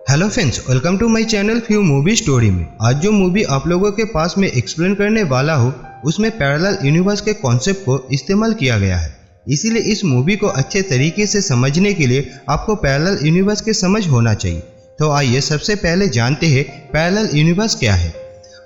Hello friends, welcome to my channel few movie story में। आज जो मूवी आप लोगों के पास में एक्सप्लेन करने वाला हूँ उसमें पैरेलल यूनिवर्स के कॉन्सेप्ट को इस्तेमाल किया गया है। इसीलिए इस मूवी को अच्छे तरीके से समझने के लिए आपको पैरेलल यूनिवर्स के समझ होना चाहिए। तो आइए सबसे पहले जानते हैं पैरेलल यूनिवर्स क्या है।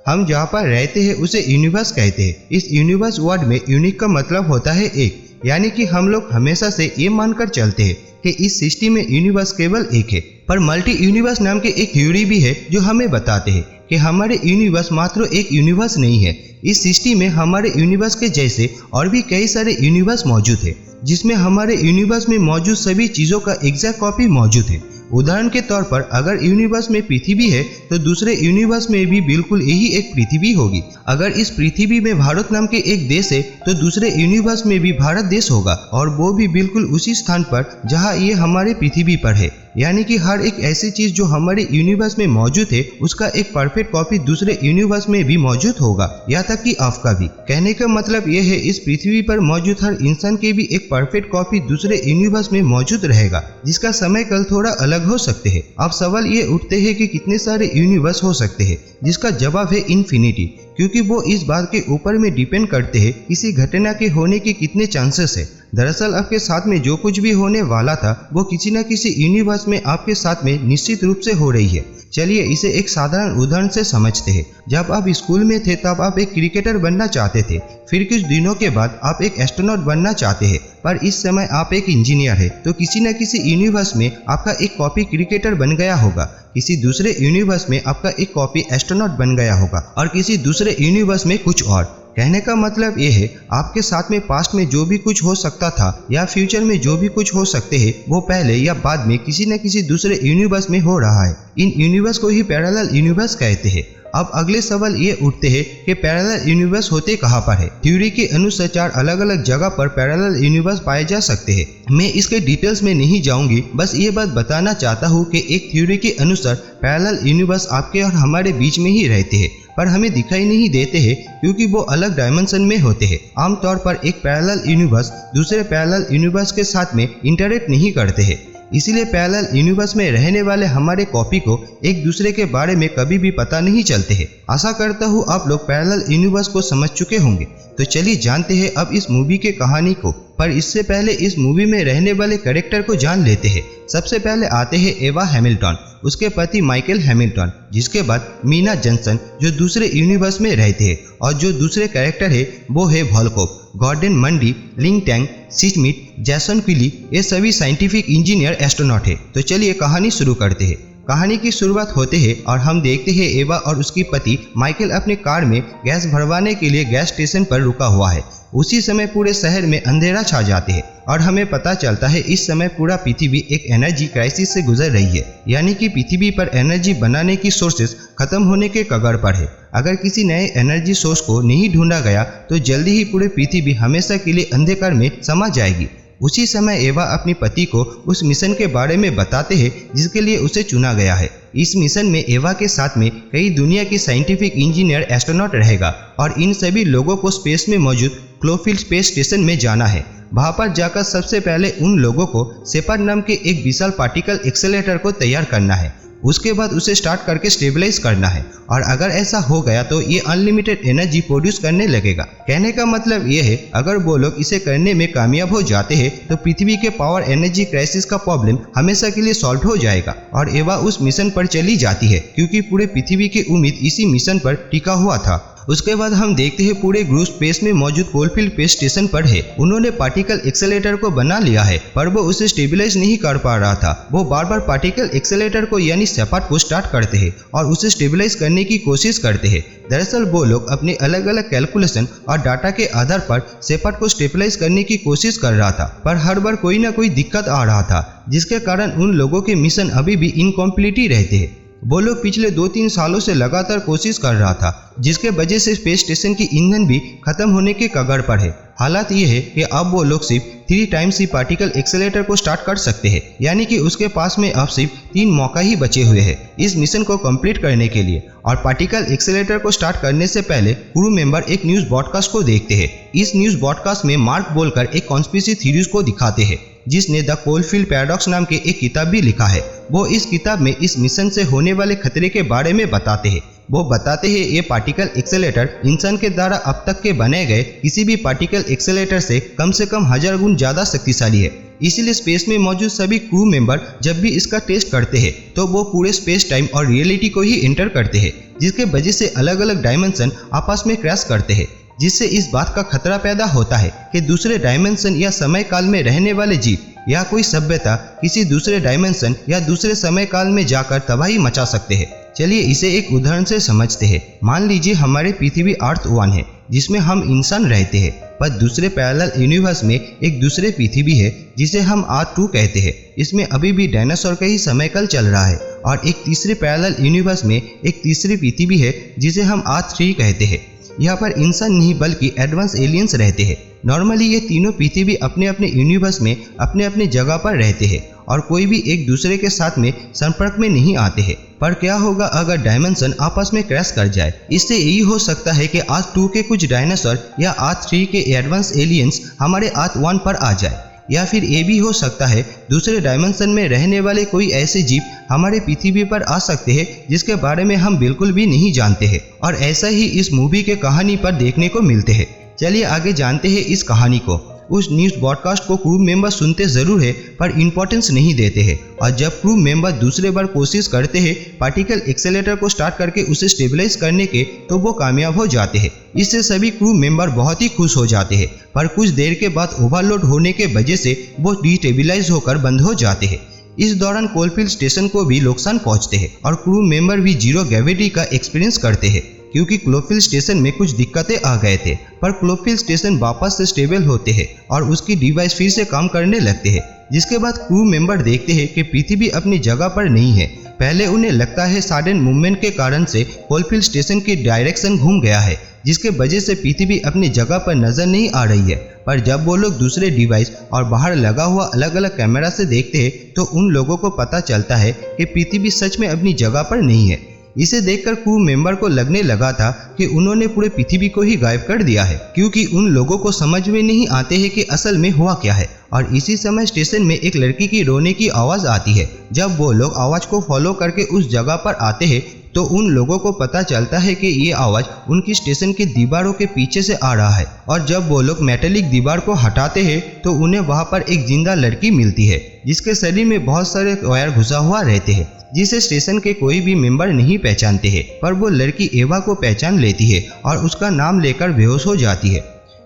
हम जहाँ पर रहते हैं उसे यूनिवर्स कहते हैं। इस यूनिवर्स वर्ड में यूनिक का मतलब होता है एक, यानी कि हम लोग हमेशा से ये मानकर चलते हैं कि इस सृष्टि में यूनिवर्स केवल एक है। पर मल्टी यूनिवर्स नाम के एक थ्योरी भी है जो हमें बताते हैं कि हमारे यूनिवर्स मात्र एक यूनिवर्स नहीं है। इस सृष्टि में हमारे यूनिवर्स के जैसे और भी कई सारे यूनिवर्स मौजूद है, जिसमें हमारे यूनिवर्स में मौजूद सभी चीजों का एग्जैक्ट कॉपी मौजूद है। उदाहरण के तौर पर अगर यूनिवर्स में पृथ्वी है तो दूसरे यूनिवर्स में भी बिल्कुल यही एक पृथ्वी होगी। अगर इस पृथ्वी में भारत नाम के एक देश है तो दूसरे यूनिवर्स में भी भारत देश होगा, और वो भी बिल्कुल उसी स्थान पर जहाँ ये हमारे पृथ्वी पर है। यानी कि हर एक ऐसी चीज जो हमारे यूनिवर्स में मौजूद है उसका एक परफेक्ट कॉपी दूसरे यूनिवर्स में भी मौजूद होगा, यहाँ तक कि आपका भी। कहने का मतलब ये है इस पृथ्वी पर मौजूद हर इंसान के भी एक परफेक्ट कॉपी दूसरे यूनिवर्स में मौजूद रहेगा, जिसका समय कल थोड़ा अलग हो सकते हैं। अब सवाल ये उठते हैं कि कितने सारे यूनिवर्स हो सकते हैं, जिसका जवाब है इन्फिनिटी, क्योंकि वो इस बात के ऊपर में डिपेंड करते हैं किसी घटना के होने के कितने चांसेस है। दरअसल आपके साथ में जो कुछ भी होने वाला था वो किसी न किसी यूनिवर्स में आपके साथ में निश्चित रूप से हो रही है। चलिए इसे एक साधारण उदाहरण से समझते हैं। जब आप स्कूल में थे तब आप एक क्रिकेटर बनना चाहते थे, फिर कुछ दिनों के बाद आप एक एस्ट्रोनॉट बनना चाहते हैं, पर इस समय आप एक इंजीनियर है। तो किसी न किसी यूनिवर्स में आपका एक कॉपी क्रिकेटर बन गया होगा, किसी दूसरे यूनिवर्स में आपका एक कॉपी एस्ट्रोनॉट बन गया होगा, और किसी दूसरे यूनिवर्स में कुछ और। कहने का मतलब ये है आपके साथ में पास्ट में जो भी कुछ हो सकता था या फ्यूचर में जो भी कुछ हो सकते हैं वो पहले या बाद में किसी न किसी दूसरे यूनिवर्स में हो रहा है। इन यूनिवर्स को ही पैरेलल यूनिवर्स कहते हैं। अब अगले सवाल ये उठते हैं कि पैरेलल यूनिवर्स होते कहाँ पर है। थ्योरी के अनुसार 4 अलग अलग जगह पर पैरेलल यूनिवर्स पाए जा सकते हैं। मैं इसके डिटेल्स में नहीं जाऊंगी, बस ये बात बताना चाहता हूँ कि एक थ्योरी के अनुसार पैरेलल यूनिवर्स आपके और हमारे बीच में ही रहते हैं, पर हमें दिखाई नहीं देते हैं क्योंकि वो अलग डायमेंशन में होते हैं। आमतौर पर एक पैरेलल यूनिवर्स दूसरे पैरेलल यूनिवर्स के साथ में इंटरेक्ट नहीं करते हैं, इसीलिए पैरेलल यूनिवर्स में रहने वाले हमारे कॉपी को एक दूसरे के बारे में कभी भी पता नहीं चलते हैं। आशा करता हूँ आप लोग पैरेलल यूनिवर्स को समझ चुके होंगे। तो चलिए जानते हैं अब इस मूवी के कहानी को, पर इससे पहले इस मूवी में रहने वाले कैरेक्टर को जान लेते हैं। सबसे पहले आते हैं एवा हैमिल्टन, उसके पति माइकल हैमिल्टन, जिसके बाद मीना जॉनसन जो दूसरे यूनिवर्स में रहते हैं, और जो दूसरे कैरेक्टर है वो है वॉलकॉप, गॉर्डन मंडी, लिंग टैंग, सिस्मिथ, जैसन क्विली, ये सभी साइंटिफिक इंजीनियर एस्ट्रोनॉट है। तो चलिए कहानी शुरू करते हैं। कहानी की शुरुआत होते हैं और हम देखते हैं एवा और उसकी पति माइकल अपने कार में गैस भरवाने के लिए गैस स्टेशन पर रुका हुआ है। उसी समय पूरे शहर में अंधेरा छा जाते हैं और हमें पता चलता है इस समय पूरा पृथ्वी एक एनर्जी क्राइसिस से गुजर रही है, यानी कि पृथ्वी पर एनर्जी बनाने की सोर्सेस खत्म होने के कगार पर है। अगर किसी नए एनर्जी सोर्स को नहीं ढूंढा गया तो जल्दी ही पूरे पृथ्वी हमेशा के लिए अंधकार में समा जाएगी। उसी समय एवा अपने पति को उस मिशन के बारे में बताते हैं जिसके लिए उसे चुना गया है। इस मिशन में एवा के साथ में कई दुनिया की साइंटिफिक इंजीनियर एस्ट्रोनॉट रहेगा, और इन सभी लोगों को स्पेस में मौजूद क्लोफील्ड स्पेस स्टेशन में जाना है। वहां पर जाकर सबसे पहले उन लोगों को शेपर्ड नाम के एक विशाल पार्टिकल एक्सेलेरेटर को तैयार करना है। उसके बाद उसे स्टार्ट करके स्टेबलाइज करना है, और अगर ऐसा हो गया तो ये अनलिमिटेड एनर्जी प्रोड्यूस करने लगेगा। कहने का मतलब ये है अगर वो लोग इसे करने में कामयाब हो जाते हैं तो पृथ्वी के पावर एनर्जी क्राइसिस का प्रॉब्लम हमेशा के लिए सॉल्व हो जाएगा, और एवा उस मिशन पर चली जाती है क्योंकि पूरे पृथ्वी की उम्मीद इसी मिशन पर टिका हुआ था। उसके बाद हम देखते हैं पूरे ग्रुप स्पेस में मौजूद कोलफील्ड स्पेस स्टेशन पर है। उन्होंने पार्टिकल एक्सेलेरेटर को बना लिया है, पर वो उसे स्टेबलाइज नहीं कर पा रहा था। वो बार बार पार्टिकल एक्सेलेरेटर को यानी शेपर्ड को स्टार्ट करते हैं और उसे स्टेबलाइज करने की कोशिश करते हैं। दरअसल वो लोग अपने अलग अलग कैलकुलेशन और डाटा के आधार पर शेपर्ड को स्टेबलाइज करने की कोशिश कर रहा था, पर हर बार कोई ना कोई दिक्कत आ रहा था, जिसके कारण उन लोगों के मिशन अभी भी इनकम्प्लीट ही रहते हैं। वो लोग पिछले 2-3 सालों से लगातार कोशिश कर रहा था, जिसके वजह से स्पेस स्टेशन की ईंधन भी खत्म होने के कगार पर है। हालात ये है कि अब वो लोग सिर्फ 3 टाइम्स ही पार्टिकल एक्सेलेरेटर को स्टार्ट कर सकते हैं, यानी कि उसके पास में अब सिर्फ 3 मौका ही बचे हुए हैं इस मिशन को कंप्लीट करने के लिए। और पार्टिकल एक्सेलेरेटर को स्टार्ट करने से पहले क्रू मेंबर एक न्यूज ब्रॉडकास्ट को देखते हैं। इस न्यूज ब्रॉडकास्ट में मार्क बोलकर एक कॉन्स्पिरेसी थ्योरीज को दिखाते हैं। जिसने द कोलफील्ड पैराडॉक्स नाम के एक किताब भी लिखा है। वो इस किताब में इस मिशन से होने वाले खतरे के बारे में बताते हैं। वो बताते हैं ये पार्टिकल एक्सेलेरेटर इंसान के द्वारा अब तक के बनाए गए किसी भी पार्टिकल एक्सेलेरेटर से कम 1000 गुण ज्यादा शक्तिशाली है। इसीलिए स्पेस में मौजूद सभी क्रू मेंबर जब भी इसका टेस्ट करते हैं तो वो पूरे स्पेस टाइम और रियलिटी को ही एंटर करते हैं, जिसके वजह से अलग अलग डायमेंशन आपस में क्रैश करते हैं, जिससे इस बात का खतरा पैदा होता है कि दूसरे डायमेंशन या समय काल में रहने वाले जीव या कोई सभ्यता किसी दूसरे डायमेंशन या दूसरे समय काल में जाकर तबाही मचा सकते हैं। चलिए इसे एक उदाहरण से समझते हैं। मान लीजिए हमारे पृथ्वी अर्थ 1 है जिसमें हम इंसान रहते हैं, पर दूसरे पैरेलल यूनिवर्स में एक दूसरे पृथ्वी है जिसे हम अर्थ 2 कहते हैं। इसमें अभी भी डायनासोर का ही समयकाल चल रहा है। और एक तीसरे पैरेलल यूनिवर्स में एक तीसरी पृथ्वी है जिसे हम अर्थ 3 कहते हैं। यहाँ पर इंसान नहीं बल्कि एडवांस एलियंस रहते हैं। नॉर्मली ये तीनों पृथ्वी अपने अपने यूनिवर्स में अपने अपने जगह पर रहते हैं और कोई भी एक दूसरे के साथ में संपर्क में नहीं आते हैं। पर क्या होगा अगर डायमेंशन आपस में क्रैश कर जाए? इससे यही हो सकता है कि अर्थ 2 के कुछ डायनासोर या अर्थ 3 के एडवांस एलियंस हमारे अर्थ 1 पर आ जाए, या फिर ये भी हो सकता है दूसरे डायमेंशन में रहने वाले कोई ऐसे जीव हमारे पृथ्वी पर आ सकते हैं जिसके बारे में हम बिल्कुल भी नहीं जानते हैं। और ऐसा ही इस मूवी के कहानी पर देखने को मिलते हैं। चलिए आगे जानते हैं इस कहानी को। उस न्यूज़ ब्रॉडकास्ट को क्रू मेंबर सुनते जरूर है पर इम्पोर्टेंस नहीं देते हैं, और जब क्रू मेंबर दूसरे बार कोशिश करते हैं पार्टिकल एक्सेलेरेटर को स्टार्ट करके उसे स्टेबलाइज करने के, तो वो कामयाब हो जाते हैं। इससे सभी क्रू मेंबर बहुत ही खुश हो जाते हैं, पर कुछ देर के बाद ओवरलोड होने के वजह से वो डिस्टेबलाइज होकर बंद हो जाते हैं। इस दौरान कोलफील्ड स्टेशन को भी नुकसान पहुंचते हैं और क्रू मेंबर भी जीरो ग्रेविटी का एक्सपीरियंस करते हैं, क्योंकि क्लोफील्ड स्टेशन में कुछ दिक्कतें आ गए थे। पर क्लोफील्ड स्टेशन वापस से स्टेबल होते हैं और उसकी डिवाइस फिर से काम करने लगते हैं, जिसके बाद क्रू मेंबर देखते हैं कि पृथ्वी अपनी जगह पर नहीं है। पहले उन्हें लगता है सडन मूवमेंट के कारण से कोलफील्ड स्टेशन की डायरेक्शन घूम गया है, जिसके वजह से पृथ्वी अपनी जगह पर नजर नहीं आ रही है। पर जब वो लोग दूसरे डिवाइस और बाहर लगा हुआ अलग अलग कैमरा से देखते हैं तो उन लोगों को पता चलता है कि पृथ्वी सच में अपनी जगह पर नहीं है। इसे देखकर क्रू मेंबर को लगने लगा था कि उन्होंने पूरे पृथ्वी को ही गायब कर दिया है, क्योंकि उन लोगों को समझ में नहीं आते हैं कि असल में हुआ क्या है। और इसी समय स्टेशन में एक लड़की की रोने की आवाज़ आती है। जब वो लोग आवाज़ को फॉलो करके उस जगह पर आते हैं तो उन लोगों को पता चलता है कि ये आवाज़ उनकी स्टेशन की दीवारों के पीछे से आ रहा है। और जब वो लोग मेटेलिक दीवार को हटाते हैं तो उन्हें वहाँ पर एक जिंदा लड़की मिलती है, जिसके शरीर में बहुत सारे वायर घुसा हुआ रहते हैं, जिसे स्टेशन के कोई भी मेंबर नहीं पहचानते हैं। पर वो लड़की एवा को पहचान लेती है और उसका नाम लेकर बेहोश हो जाती है।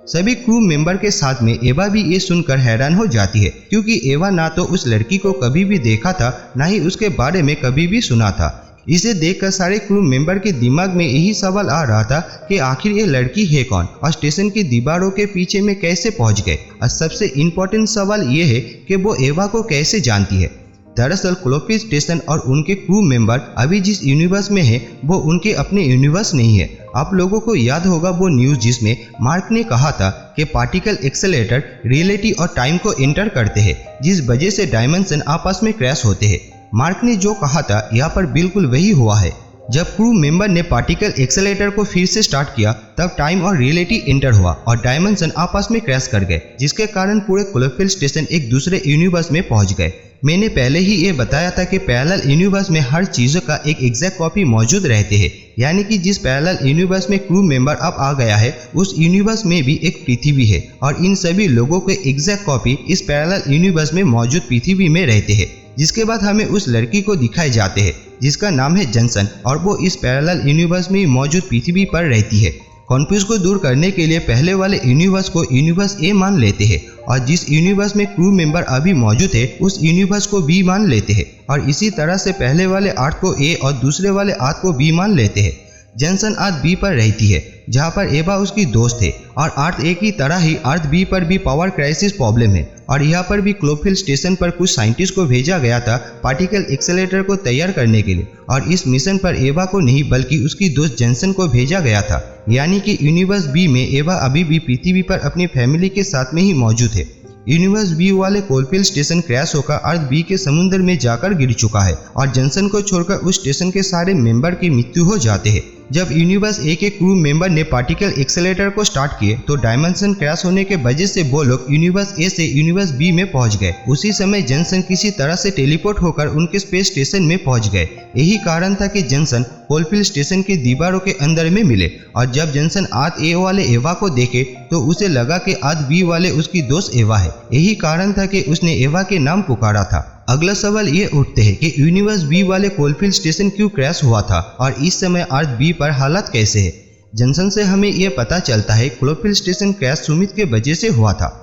सभी क्रू मेंबर के साथ में एवा भी ये सुनकर हैरान हो जाती है, क्योंकि एवा ना तो उस लड़की को कभी भी देखा था, ना ही उसके बारे में कभी भी सुना था। इसे देखकर सारे क्रू मेंबर के दिमाग में यही सवाल आ रहा था कि आखिर ये लड़की है कौन और स्टेशन की दीवारों के पीछे में कैसे पहुंच गए। और सबसे इम्पोर्टेंट सवाल ये है कि वो एवा को कैसे जानती है। दरअसल क्लोफील्ड स्टेशन और उनके क्रू मेंबर अभी जिस यूनिवर्स में है वो उनके अपने यूनिवर्स नहीं है। आप लोगों को याद होगा वो न्यूज़ जिसमें मार्क ने कहा था कि पार्टिकल एक्सेलेरेटर रियलिटी और टाइम को एंटर करते हैं, जिस वजह से डायमेंशन आपस में क्रैश होते हैं। मार्क ने जो कहा था यहाँ पर बिल्कुल वही हुआ है। जब क्रू मेंबर ने पार्टिकल एक्सेलेरेटर को फिर से स्टार्ट किया तब टाइम और रियलिटी एंटर हुआ और डायमेंशन आपस में क्रैश कर गए, जिसके कारण पूरे क्लोफील्ड स्टेशन एक दूसरे यूनिवर्स में पहुंच गए। मैंने पहले ही ये बताया था कि पैरेलल यूनिवर्स में हर चीज़ों का एक एग्जैक्ट कॉपी मौजूद रहते हैं, यानी कि जिस पैरेलल यूनिवर्स में क्रू मेंबर अब आ गया है उस यूनिवर्स में भी एक पृथ्वी है और इन सभी लोगों के एग्जैक्ट कॉपी इस पैरेलल यूनिवर्स में मौजूद पृथ्वी में रहते हैं। जिसके बाद हमें उस लड़की को दिखाए जाते हैं जिसका नाम है जॉनसन और वो इस पैरेलल यूनिवर्स में मौजूद पृथ्वी पर रहती है। कॉन्फ्यूज को दूर करने के लिए पहले वाले यूनिवर्स को यूनिवर्स ए मान लेते हैं और जिस यूनिवर्स में क्रू मेंबर अभी मौजूद है उस यूनिवर्स को बी मान लेते हैं और इसी तरह से पहले वाले अर्थ को ए और दूसरे वाले अर्थ को बी मान लेते हैं। जॉनसन अर्थ बी पर रहती है जहाँ पर एवा उसकी दोस्त है और अर्थ ए की तरह ही अर्थ बी पर भी पावर क्राइसिस प्रॉब्लम है और यहाँ पर भी क्लोफील्ड स्टेशन पर कुछ साइंटिस्ट को भेजा गया था पार्टिकल एक्सेलेरेटर को तैयार करने के लिए और इस मिशन पर एवा को नहीं बल्कि उसकी दोस्त जॉनसन को भेजा गया था। यानी कि यूनिवर्स बी में एवा अभी भी पृथ्वी पर अपनी फैमिली के साथ में ही मौजूद है। यूनिवर्स बी वाले कोलफील्ड स्टेशन क्रैश होकर अर्थ बी के समुद्र में जाकर गिर चुका है और जॉनसन को छोड़कर उस स्टेशन के सारे मेंबर की मृत्यु हो जाते हैं। जब यूनिवर्स ए के क्रू मेंबर ने पार्टिकल एक्सेलरेटर को स्टार्ट किए तो डायमेंशन क्रैश होने के वजह से वो लोग यूनिवर्स ए से यूनिवर्स बी में पहुंच गए। उसी समय जॉनसन किसी तरह से टेलीपोर्ट होकर उनके स्पेस स्टेशन में पहुंच गए। यही कारण था कि जॉनसन कोलफील्ड स्टेशन की दीवारों के अंदर में मिले और जब जॉनसन आर्थ ए वाले एवा को देखे तो उसे लगा कि आर्थ बी वाले उसकी दोस्त एवा है। यही कारण था कि उसने एवा के नाम पुकारा था। अगला सवाल ये उठते हैं कि यूनिवर्स बी वाले कोलफील्ड स्टेशन क्यों क्रैश हुआ था और इस समय अर्थ बी पर हालात कैसे है। जॉनसन से हमें यह पता चलता है कोलफील्ड स्टेशन क्रैश सुमित के वजह से हुआ था।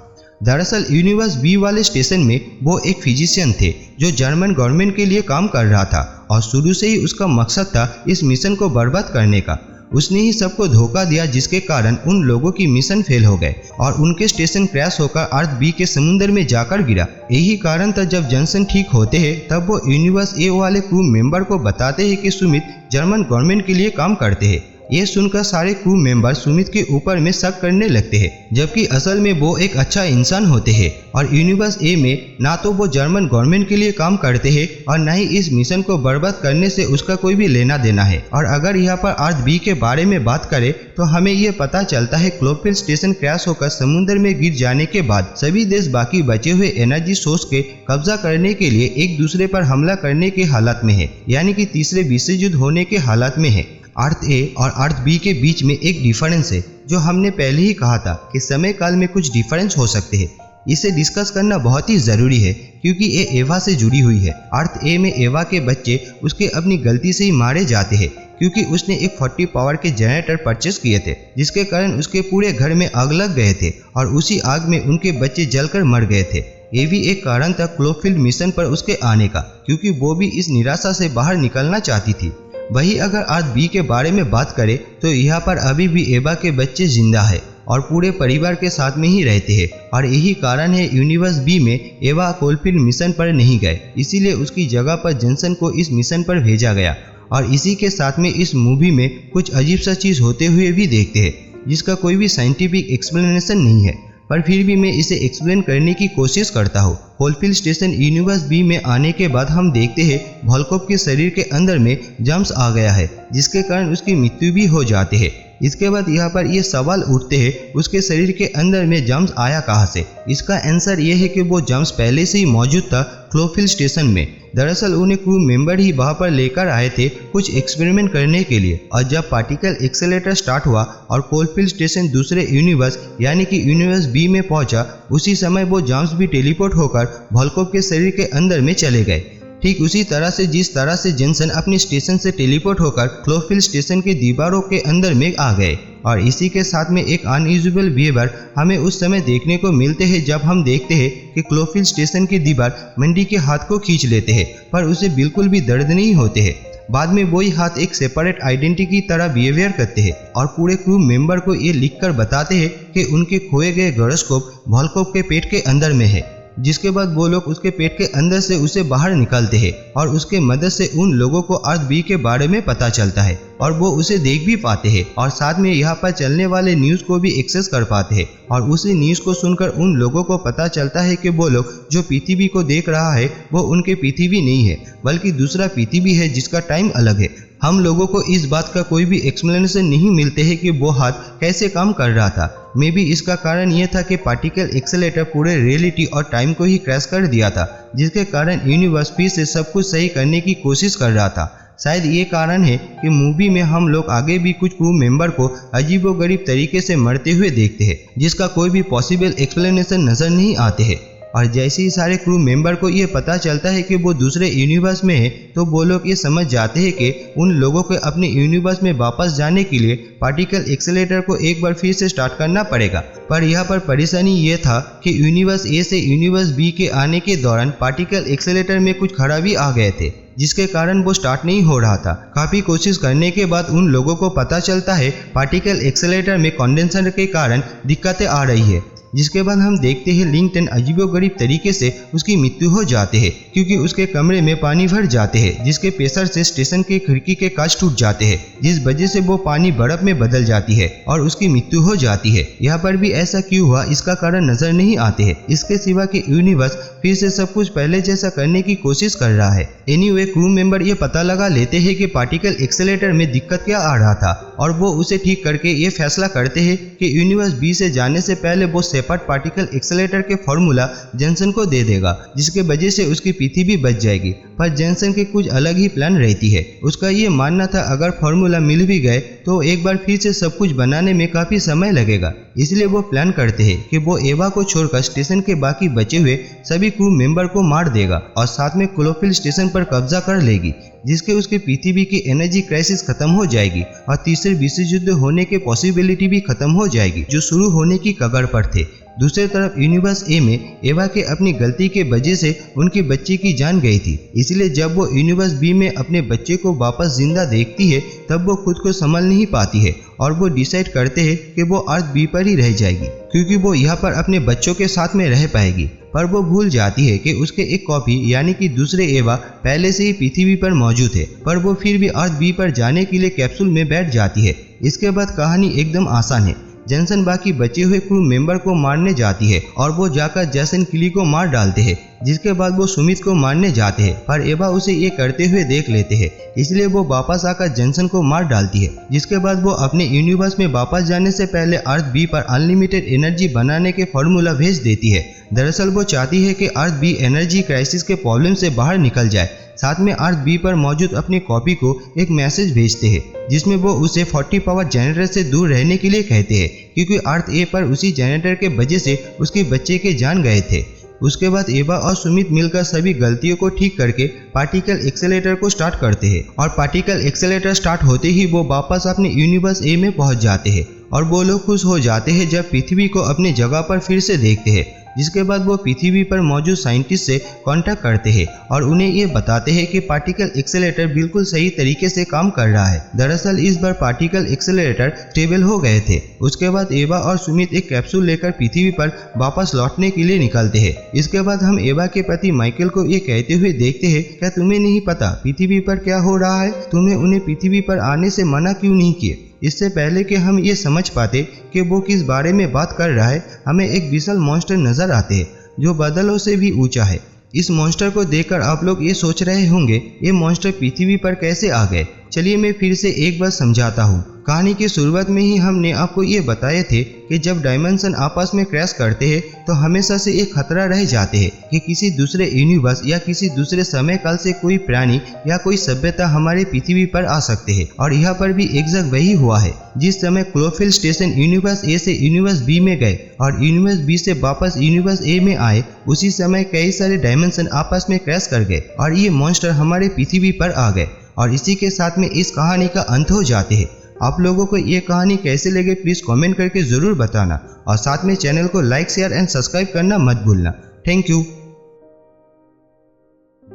दरअसल यूनिवर्स बी वाले स्टेशन में वो एक फिजिशियन थे जो जर्मन गवर्नमेंट के लिए काम कर रहा था और शुरू से ही उसका मकसद था इस मिशन को बर्बाद करने का। उसने ही सबको धोखा दिया जिसके कारण उन लोगों की मिशन फेल हो गए और उनके स्टेशन क्रैश होकर अर्थ बी के समुद्र में जाकर गिरा। यही कारण था जब जॉनसन ठीक होते हैं तब वो यूनिवर्स ए वाले क्रू मेंबर को बताते हैं कि सुमित जर्मन गवर्नमेंट के लिए काम करते हैं। ये सुनकर सारे क्रू मेंबर सुमित के ऊपर में शक करने लगते हैं जबकि असल में वो एक अच्छा इंसान होते हैं और यूनिवर्स ए में ना तो वो जर्मन गवर्नमेंट के लिए काम करते हैं और ना ही इस मिशन को बर्बाद करने से उसका कोई भी लेना देना है। और अगर यहाँ पर अर्थ बी के बारे में बात करें तो हमें ये पता चलता है कोलफील्ड स्टेशन क्रैश होकर समुद्र में गिर जाने के बाद सभी देश बाकी बचे हुए एनर्जी सोर्स के कब्जा करने के लिए एक दूसरे पर हमला करने के हालत में है, यानी कि तीसरे विश्व युद्ध होने के हालत में है। अर्थ ए और अर्थ बी के बीच में एक डिफरेंस है जो हमने पहले ही कहा था कि समय काल में कुछ डिफरेंस हो सकते हैं। इसे डिस्कस करना बहुत ही ज़रूरी है क्योंकि ये एवा से जुड़ी हुई है। अर्थ ए में एवा के बच्चे उसके अपनी गलती से ही मारे जाते हैं क्योंकि उसने एक 40 पावर के जनरेटर परचेस किए थे जिसके कारण उसके पूरे घर में आग लग गए थे और उसी आग में उनके बच्चे जलकर मर गए थे। ये भी एक कारण था कोलफील्ड मिशन पर उसके आने का क्योंकि वो भी इस निराशा से बाहर निकलना चाहती थी। वही अगर अर्थ बी के बारे में बात करें तो यहाँ पर अभी भी एवा के बच्चे जिंदा है और पूरे परिवार के साथ में ही रहते हैं और यही कारण है यूनिवर्स बी में एवा कोलफील्ड मिशन पर नहीं गए, इसीलिए उसकी जगह पर जॉनसन को इस मिशन पर भेजा गया। और इसी के साथ में इस मूवी में कुछ अजीब सा चीज़ होते हुए भी देखते हैं जिसका कोई भी साइंटिफिक एक्सप्लेनेशन नहीं है, पर फिर भी मैं इसे एक्सप्लेन करने की कोशिश करता हूँ। कोलफील्ड स्टेशन यूनिवर्स बी में आने के बाद हम देखते हैं वोल्कोव के शरीर के अंदर में जम्स आ गया है जिसके कारण उसकी मृत्यु भी हो जाती है। इसके बाद यहाँ पर ये सवाल उठते हैं उसके शरीर के अंदर में जम्स आया कहाँ से। इसका आंसर ये है कि वो जम्स पहले से ही मौजूद था कोलफील्ड स्टेशन में। दरअसल उन्हें क्रू मेंबर ही वहाँ पर लेकर आए थे कुछ एक्सपेरिमेंट करने के लिए और जब पार्टिकल एक्सेलरेटर स्टार्ट हुआ और कोलफील्ड स्टेशन दूसरे यूनिवर्स यानी कि यूनिवर्स बी में पहुंचा उसी समय वो जम्स भी टेलीपोर्ट होकर वोल्कोव के शरीर के अंदर में चले गए। ठीक उसी तरह से जिस तरह से जॉनसन अपने स्टेशन से टेलीपोर्ट होकर कोलफील्ड स्टेशन के दीवारों के अंदर में आ गए। और इसी के साथ में एक अनयूजुअल बिहेवियर हमें उस समय देखने को मिलते हैं जब हम देखते हैं कि कोलफील्ड स्टेशन की दीवार मंडी के हाथ को खींच लेते हैं पर उसे बिल्कुल भी दर्द नहीं होते हैं। बाद में वही हाथ एक सेपरेट आइडेंटिटी की तरह बिहेवियर करते हैं और पूरे क्रू मेंबर को ये लिखकर बताते हैं कि उनके खोए गए गॉरोस्कोप वोल्कोव के पेट के अंदर में है, जिसके बाद वो लोग उसके पेट के अंदर से उसे बाहर निकालते हैं और उसके मदद से उन लोगों को अर्थ बी के बारे में पता चलता है और वो उसे देख भी पाते हैं और साथ में यहाँ पर चलने वाले न्यूज़ को भी एक्सेस कर पाते हैं। और उसी न्यूज़ को सुनकर उन लोगों को पता चलता है कि वो लोग जो पृथ्वी को देख रहा है वो उनके पृथ्वी नहीं है बल्कि दूसरा पृथ्वी है जिसका टाइम अलग है। हम लोगों को इस बात का कोई भी एक्सप्लेनेशन नहीं मिलते है कि वो हाथ कैसे काम कर रहा था। मे भी इसका कारण यह था कि पार्टिकल एक्सेलरेटर पूरे रियलिटी और टाइम को ही क्रैश कर दिया था जिसके कारण यूनिवर्स फिर से सब कुछ सही करने की कोशिश कर रहा था। शायद ये कारण है कि मूवी में हम लोग आगे भी कुछ क्रू मेंबर को अजीबोगरीब तरीके से मरते हुए देखते हैं जिसका कोई भी पॉसिबल एक्सप्लेनेशन नजर नहीं आते हैं। और जैसे ही सारे क्रू मेंबर को ये पता चलता है कि वो दूसरे यूनिवर्स में है तो वो लोग ये समझ जाते हैं कि उन लोगों को अपने यूनिवर्स में वापस जाने के लिए पार्टिकल एक्सेलरेटर को एक बार फिर से स्टार्ट करना पड़ेगा। पर यहाँ पर परेशानी ये था कि यूनिवर्स ए से यूनिवर्स बी के आने के दौरान पार्टिकल एक्सेलरेटर में कुछ खराबी आ गए थे जिसके कारण वो स्टार्ट नहीं हो रहा था। काफ़ी कोशिश करने के बाद उन लोगों को पता चलता है पार्टिकल एक्सेलरेटर में कंडेंसर के कारण दिक्कतें आ रही है। जिसके बाद हम देखते हैं लिंकटन अजीबोगरीब तरीके से उसकी मृत्यु हो जाते हैं क्योंकि उसके कमरे में पानी भर जाते हैं, जिसके प्रेशर से स्टेशन की खिड़की के कांच टूट जाते हैं, जिस वजह से वो पानी बर्फ में बदल जाती है और उसकी मृत्यु हो जाती है। यहाँ पर भी ऐसा क्यों हुआ इसका कारण नजर नहीं आते हैं। इसके सिवा कि यूनिवर्स फिर से सब कुछ पहले जैसा करने की कोशिश कर रहा है। एनीवे क्रू मेंबर ये पता लगा लेते हैं कि पार्टिकल एक्सेलेरेटर में दिक्कत क्या आ रहा था और वो उसे ठीक करके ये फैसला करते हैं कि यूनिवर्स बी से जाने से पहले वो सेपर्ट पार्टिकल एक्सेलेरेटर के फॉर्मूला जॉनसन को दे देगा, जिसके वजह से उसकी पृथ्वी बच जाएगी। पर जॉनसन के कुछ अलग ही प्लान रहती है। उसका ये मानना था अगर फॉर्मूला मिल भी गए तो एक बार फिर से सब कुछ बनाने में काफी समय लगेगा, इसलिए वो प्लान करते हैं कि वो एवा को छोड़कर स्टेशन के बाकी बचे हुए सभी क्रू मेंबर को मार देगा और साथ में क्लोफील्ड स्टेशन पर कब्जा कर लेगी, जिसके उसके पृथ्वी की एनर्जी क्राइसिस खत्म हो जाएगी और तीसरे विश्व युद्ध होने के पॉसिबिलिटी भी खत्म हो जाएगी जो शुरू होने की कगार पर थे। दूसरी तरफ यूनिवर्स ए में एवा के अपनी गलती के वजह से उनके बच्चे की जान गई थी, इसलिए जब वो यूनिवर्स बी में अपने बच्चे को वापस जिंदा देखती है तब वो खुद को संभाल नहीं पाती है और वो डिसाइड करते हैं कि वो अर्थ बी पर ही रह जाएगी क्योंकि वो यहाँ पर अपने बच्चों के साथ में रह पाएगी। पर वो भूल जाती है कि उसके एक कॉपी यानी कि दूसरे एवा पहले से ही पृथ्वी पर मौजूद है, पर वो फिर भी अर्थ बी पर जाने के लिए कैप्सूल में बैठ जाती है। इसके बाद कहानी एकदम आसान है। जॉनसन बाकी बचे हुए क्रू मेंबर को मारने जाती है और वो जाकर जैसन किली को मार डालते हैं, जिसके बाद वो सुमित को मारने जाते हैं, पर एवा उसे ये करते हुए देख लेते हैं, इसलिए वो वापस आकर जॉनसन को मार डालती है। जिसके बाद वो अपने यूनिवर्स में वापस जाने से पहले अर्थ बी पर अनलिमिटेड एनर्जी बनाने के फॉर्मूला भेज देती है। दरअसल वो चाहती है कि अर्थ बी एनर्जी क्राइसिस के प्रॉब्लम से बाहर निकल जाए। साथ में अर्थ बी पर मौजूद अपनी कॉपी को एक मैसेज भेजते हैं जिसमें वो उसे 40 पावर जनरेटर से दूर रहने के लिए कहते हैं क्योंकि अर्थ ए पर उसी जनरेटर के वजह से उसके बच्चे के जान गए थे। उसके बाद एवा और सुमित मिलकर सभी गलतियों को ठीक करके पार्टिकल एक्सेलेरेटर को स्टार्ट करते हैं और पार्टिकल एक्सेलेरेटर स्टार्ट होते ही वो वापस अपने यूनिवर्स ए में पहुंच जाते हैं और वो लोग खुश हो जाते हैं जब पृथ्वी को अपनी जगह पर फिर से देखते हैं। जिसके बाद वो पृथ्वी पर मौजूद साइंटिस्ट से कांटेक्ट करते हैं और उन्हें ये बताते हैं कि पार्टिकल एक्सेलेरेटर बिल्कुल सही तरीके से काम कर रहा है। दरअसल इस बार पार्टिकल एक्सेलेरेटर स्टेबल हो गए थे। उसके बाद एवा और सुमित एक कैप्सूल लेकर पृथ्वी पर वापस लौटने के लिए निकलते हैं। इसके बाद हम एवा के पति माइकल को ये कहते हुए देखते हैं, क्या तुम्हें नहीं पता पृथ्वी पर क्या हो रहा है? तुमने उन्हें पृथ्वी पर आने से मना क्यों नहीं किए? इससे पहले कि हम ये समझ पाते कि वो किस बारे में बात कर रहा है, हमें एक विशाल मॉन्स्टर नजर आते हैं जो बादलों से भी ऊंचा है। इस मॉन्स्टर को देखकर आप लोग ये सोच रहे होंगे ये मॉन्स्टर पृथ्वी पर कैसे आ गए। चलिए मैं फिर से एक बार समझाता हूँ। कहानी की शुरुआत में ही हमने आपको ये बताए थे कि जब डायमेंशन आपस में क्रैश करते हैं तो हमेशा से एक खतरा रह जाते हैं कि किसी दूसरे यूनिवर्स या किसी दूसरे समय काल से कोई प्राणी या कोई सभ्यता हमारे पृथ्वी पर आ सकते हैं। और यहाँ पर भी एग्जैक्ट वही हुआ है। जिस समय क्लोफील्ड स्टेशन यूनिवर्स ए से यूनिवर्स बी में गए और यूनिवर्स बी से वापस यूनिवर्स ए में आए, उसी समय कई सारे डायमेंशन आपस में क्रैश कर गए और ये मॉन्स्टर हमारे पृथ्वी पर आ गए और इसी के साथ में इस कहानी का अंत हो जाते हैं। आप लोगों को ये कहानी कैसे लगे प्लीज कमेंट करके जरूर बताना और साथ में चैनल को लाइक शेयर एंड सब्सक्राइब करना मत भूलना। Thank you.